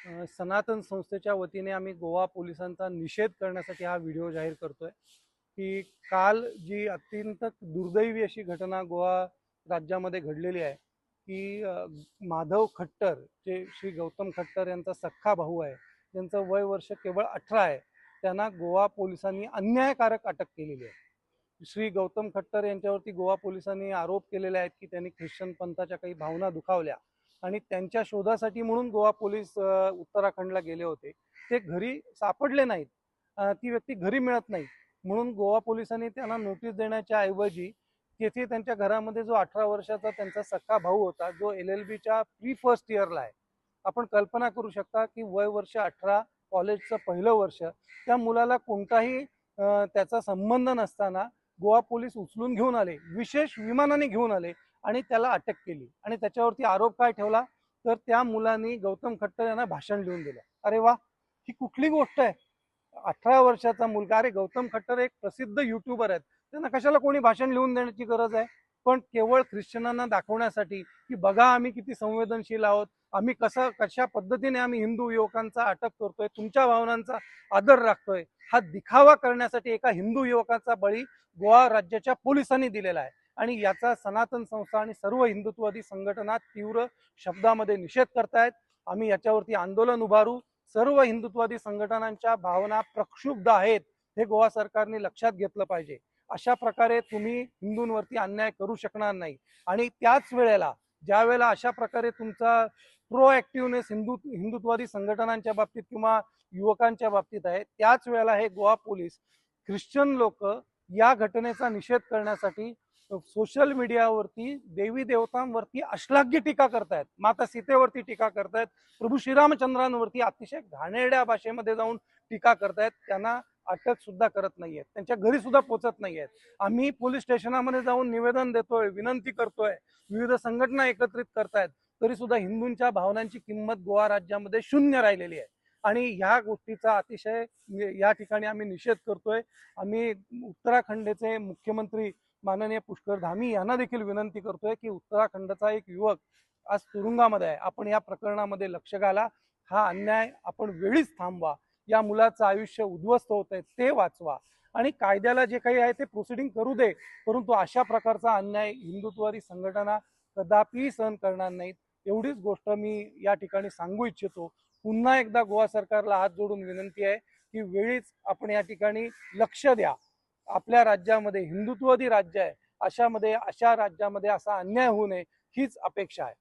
सनातन संस्थेच्या वतीने आम्ही गोवा पोलिसांचा निषेध करण्यासाठी हा व्हिडिओ जाहीर करतोय की काल जी अत्यंत दुर्दैवी अशी घटना गोवा राज्यामध्ये घडलेली आहे की माधव खट्टर जे श्री गौतम खट्टर यांचा सख्खा भाऊ आहे, त्यांचं वय वर्ष केवळ 18 आहे, त्यांना गोवा पोलिसांनी अन्यायकारक अटक केलेली आहे। श्री गौतम खट्टर यांच्यावरती गोवा पोलिसांनी आरोप केलेले आहेत की त्यांनी ख्रिश्चन पंथाच्या काही भावना दुखावल्या आणि त्यांच्या शोधासाठी म्हणून गोवा पोलीस उत्तराखंडला गेले होते। ते घरी सापडले नाहीत, ती व्यक्ती घरी मिळत नाही, म्हणून गोवा पोलिसांनी त्यांना नोटीस देण्याच्या ऐवजी तेथे त्यांच्या घरामध्ये जो 18 वर्षाचा त्यांचा सख्खा भाऊ होता, जो LLBच्या प्री फर्स्ट इयरला आहे, आपण कल्पना करू शकता की वय वर्ष 18, कॉलेजचं पहिलं वर्ष, त्या मुलाला कोणताही त्याचा संबंध नसताना गोवा पोलीस उचलून घेऊन आले, विशेष विमानाने घेऊन आले आणि त्याला अटक केली। आणि त्याच्यावरती आरोप काय ठेवला तर त्या मुलांनी गौतम खट्टर यांना भाषण लिहून दिलं। अरे वा, ही कुठली गोष्ट आहे? 18 वर्षाचा मुलगा, अरे गौतम खट्टर एक प्रसिद्ध युट्यूबर आहेत, त्यांना कशाला कोणी भाषण लिहून देण्याची गरज आहे? पण केवळ ख्रिश्चनांना दाखवण्यासाठी की बघा आम्ही किती संवेदनशील आहोत, आम्ही कशा पद्धतीने आम्ही हिंदू युवकांचा अटक करतोय, तुमच्या भावनांचा आदर राखतोय, हा दिखावा करण्यासाठी एका हिंदू युवकाचा बळी गोवा राज्याच्या पोलिसांनी दिलेला आहे। आणि याचा सनातन संस्था आणि सर्व हिंदुत्ववादी संघटना तीव्र शब्दामध्ये निषेध करतायत। आम्ही याच्यावरती आंदोलन उभारू। सर्व हिंदुत्ववादी संघटनांच्या भावना प्रक्षुब्ध आहेत, हे गोवा सरकारने लक्षात घेतलं पाहिजे। अशा प्रकारे तुम्ही हिंदूंवरती अन्याय करू शकणार नाही। आणि त्याच वेळेला ज्या वेळेला अशा प्रकारे तुमचा प्रोएक्टिव्हनेस हिंदुत्ववादी संघटनांच्या बाबतीत किंवा युवकांच्या बाबतीत आहे, त्याच वेळेला हे गोवा पोलीस ख्रिश्चन लोक या घटनेचा निषेध करण्यासाठी सोशल मीडियावरती देवी देवतांवरती अश्लाघ्य टीका करतायत, माता सीतेवरती टीका करतायत, प्रभू श्रीरामचंद्रांवरती अतिशय घाणेरड्या भाषेमध्ये जाऊन टीका करतायत। त्यांना अटक सुद्धा करत नाहीयेत, त्यांच्या घरी सुद्धा पोहोचत नाहीयेत। आम्ही पोलीस स्टेशनामध्ये जाऊन निवेदन देतोय, विनंती करतोय, विविध संघटना एकत्रित करतायत, तरी सुद्धा हिंदूंच्या भावनांची किंमत गोवा राज्यामध्ये शून्य राहिलेली आहे। आणि ह्या गोष्टीचा अतिशय या ठिकाणी आम्ही निषेध करतोय। आम्ही उत्तराखंडचे मुख्यमंत्री माननीय पुष्कर धामी यांना देखील विनंती करतोय की उत्तराखंडचा एक युवक आज तुरुंगामध्ये आहे, आपण या प्रकरणामध्ये लक्ष घाला, हा अन्याय आपण वेळीच थांबवा, या मुलाचं आयुष्य उद्ध्वस्त होत आहे ते वाचवा आणि कायद्याला जे काही आहे ते प्रोसिडिंग करू दे, परंतु अशा प्रकारचा अन्याय हिंदुत्ववादी संघटना कदापि सहन करणार नाहीत। एवढीच गोष्ट मी या ठिकाणी सांगू इच्छितो। पुन्हा एकदा गोवा सरकारला हात जोडून विनंती आहे की वेळीच आपण या ठिकाणी लक्ष द्या। आपल्या राज्यामध्ये हिंदुत्ववादी राज्य आहे, अशा राज्यामध्ये असा अन्याय होऊ नये हीच अपेक्षा आहे।